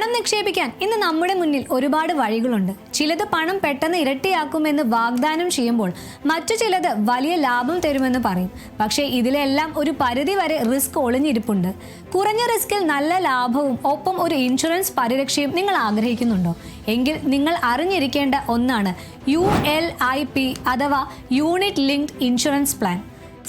പണം നിക്ഷേപിക്കാൻ ഇന്ന് നമ്മുടെ മുന്നിൽ ഒരുപാട് വഴികളുണ്ട്. ചിലത് പണം പെട്ടെന്ന് ഇരട്ടിയാക്കുമെന്ന് വാഗ്ദാനം ചെയ്യുമ്പോൾ മറ്റു ചിലത് വലിയ ലാഭം തരുമെന്ന് പറയും. പക്ഷേ ഇതിലെല്ലാം ഒരു പരിധി വരെ റിസ്ക് ഒളിഞ്ഞിരിപ്പുണ്ട്. കുറഞ്ഞ റിസ്കിൽ നല്ല ലാഭവും ഒപ്പം ഒരു ഇൻഷുറൻസ് പരിരക്ഷയും നിങ്ങൾ ആഗ്രഹിക്കുന്നുണ്ടോ? എങ്കിൽ നിങ്ങൾ അറിഞ്ഞിരിക്കേണ്ട ഒന്നാണ് ULIP അഥവാ യൂണിറ്റ് ലിങ്ക്ഡ് ഇൻഷുറൻസ് പ്ലാൻ.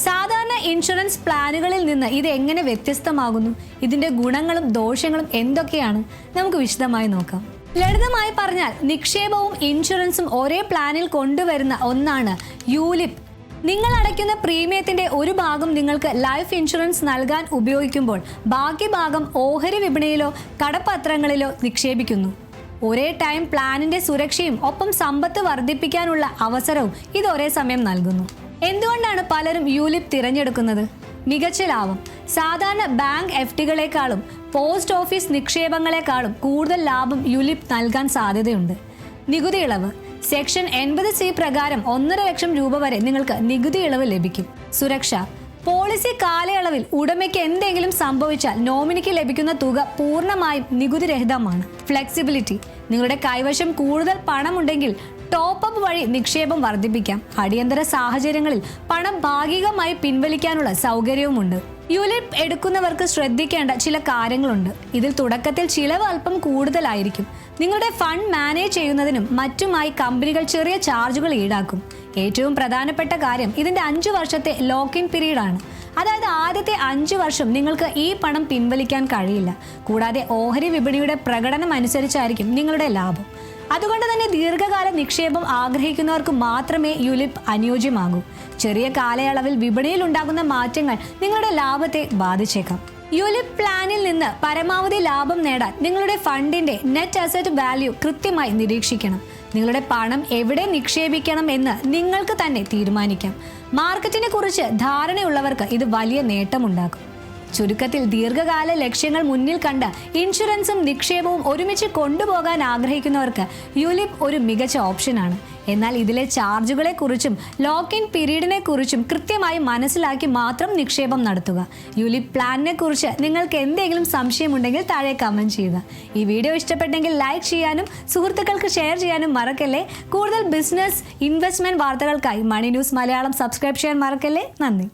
സാധാരണ ഇൻഷുറൻസ് പ്ലാനുകളിൽ നിന്ന് ഇത് എങ്ങനെ വ്യത്യസ്തമാകുന്നു? ഇതിന്റെ ഗുണങ്ങളും ദോഷങ്ങളും എന്തൊക്കെയാണ്? നമുക്ക് വിശദമായി നോക്കാം. ലളിതമായി പറഞ്ഞാൽ നിക്ഷേപവും ഇൻഷുറൻസും ഒരേ പ്ലാനിൽ കൊണ്ടുവരുന്ന ഒന്നാണ് ULIP. നിങ്ങൾ അടയ്ക്കുന്ന പ്രീമിയത്തിന്റെ ഒരു ഭാഗം നിങ്ങൾക്ക് ലൈഫ് ഇൻഷുറൻസ് നൽകാൻ ഉപയോഗിക്കുമ്പോൾ ബാക്കി ഭാഗം ഓഹരി വിപണിയിലോ കടപ്പത്രങ്ങളിലോ നിക്ഷേപിക്കുന്നു. ഒരേ ടൈം പ്ലാനിന്റെ സുരക്ഷയും ഒപ്പം സമ്പത്ത് വർദ്ധിപ്പിക്കാനുള്ള അവസരവും ഇത് ഒരേ സമയം നൽകുന്നു. എന്തുകൊണ്ടാണ് പലരും ULIP തിരഞ്ഞെടുക്കുന്നത്? മികച്ച ലാഭം. സാധാരണ ബാങ്ക് FDകളെക്കാളും പോസ്റ്റ് ഓഫീസ് നിക്ഷേപങ്ങളെക്കാളും കൂടുതൽ ലാഭം ULIP നൽകാൻ സാധ്യതയുണ്ട്. നികുതി ഇളവ്. സെക്ഷൻ 80C പ്രകാരം 1.5 ലക്ഷം രൂപ വരെ നിങ്ങൾക്ക് നികുതി ഇളവ് ലഭിക്കും. സുരക്ഷ. പോളിസി കാലയളവിൽ ഉടമയ്ക്ക് എന്തെങ്കിലും സംഭവിച്ചാൽ നോമിനിക്ക് ലഭിക്കുന്ന തുക പൂർണ്ണമായും നികുതിരഹിതമാണ്. ഫ്ലെക്സിബിലിറ്റി. നിങ്ങളുടെ കൈവശം കൂടുതൽ പണമുണ്ടെങ്കിൽ ടോപ്പ് അപ്പ് വഴി നിക്ഷേപം വർദ്ധിപ്പിക്കാം. അടിയന്തര സാഹചര്യങ്ങളിൽ പണം ഭാഗികമായി പിൻവലിക്കാനുള്ള സൗകര്യവുമുണ്ട്. ULIP എടുക്കുന്നവർക്ക് ശ്രദ്ധിക്കേണ്ട ചില കാര്യങ്ങളുണ്ട്. ഇതിൽ തുടക്കത്തിൽ ചിലവ് അല്പം കൂടുതലായിരിക്കും. നിങ്ങളുടെ ഫണ്ട് മാനേജ് ചെയ്യുന്നതിനും മറ്റുമായി കമ്പനികൾ ചെറിയ ചാർജുകൾ ഈടാക്കും. ഏറ്റവും പ്രധാനപ്പെട്ട കാര്യം ഇതിന്റെ 5 വർഷത്തെ ലോക്ക് ഇൻ പീരീഡ് ആണ്. അതായത് ആദ്യത്തെ 5 വർഷം നിങ്ങൾക്ക് ഈ പണം പിൻവലിക്കാൻ കഴിയില്ല. കൂടാതെ ഓഹരി വിപണിയുടെ പ്രകടനം അനുസരിച്ചായിരിക്കും നിങ്ങളുടെ ലാഭം. അതുകൊണ്ട് തന്നെ ദീർഘകാല നിക്ഷേപം ആഗ്രഹിക്കുന്നവർക്ക് മാത്രമേ ULIP അനുയോജ്യമാകൂ. ചെറിയ കാലയളവിൽ വിപണിയിൽ ഉണ്ടാകുന്ന മാറ്റങ്ങൾ നിങ്ങളുടെ ലാഭത്തെ ബാധിച്ചേക്കാം. ULIP പ്ലാനിൽ നിന്ന് പരമാവധി ലാഭം നേടാൻ നിങ്ങളുടെ ഫണ്ടിന്റെ നെറ്റ് അസറ്റ് വാല്യൂ കൃത്യമായി നിരീക്ഷിക്കണം. നിങ്ങളുടെ പണം എവിടെ നിക്ഷേപിക്കണം എന്ന് നിങ്ങൾക്ക് തന്നെ തീരുമാനിക്കാം. മാർക്കറ്റിനെ കുറിച്ച് ധാരണയുള്ളവർക്ക് ഇത് വലിയ നേട്ടമുണ്ടാക്കും. ചുരുക്കത്തിൽ ദീർഘകാല ലക്ഷ്യങ്ങൾ മുന്നിൽ കണ്ട് ഇൻഷുറൻസും നിക്ഷേപവും ഒരുമിച്ച് കൊണ്ടുപോകാൻ ആഗ്രഹിക്കുന്നവർക്ക് ULIP ഒരു മികച്ച ഓപ്ഷനാണ്. എന്നാൽ ഇതിലെ ചാർജുകളെ കുറിച്ചും ലോക്ക് ഇൻ പീരീഡിനെ കുറിച്ചും കൃത്യമായി മനസ്സിലാക്കി മാത്രം നിക്ഷേപം നടത്തുക. ULIP പ്ലാനിനെ കുറിച്ച് നിങ്ങൾക്ക് എന്തെങ്കിലും സംശയമുണ്ടെങ്കിൽ താഴെ കമന്റ് ചെയ്യുക. ഈ വീഡിയോ ഇഷ്ടപ്പെട്ടെങ്കിൽ ലൈക്ക് ചെയ്യാനും സുഹൃത്തുക്കൾക്ക് ഷെയർ ചെയ്യാനും മറക്കല്ലേ. കൂടുതൽ ബിസിനസ് ഇൻവെസ്റ്റ്മെന്റ് വാർത്തകൾക്കായി മണി ന്യൂസ് മലയാളം സബ്സ്ക്രൈബ് ചെയ്യാൻ മറക്കല്ലേ. നന്ദി.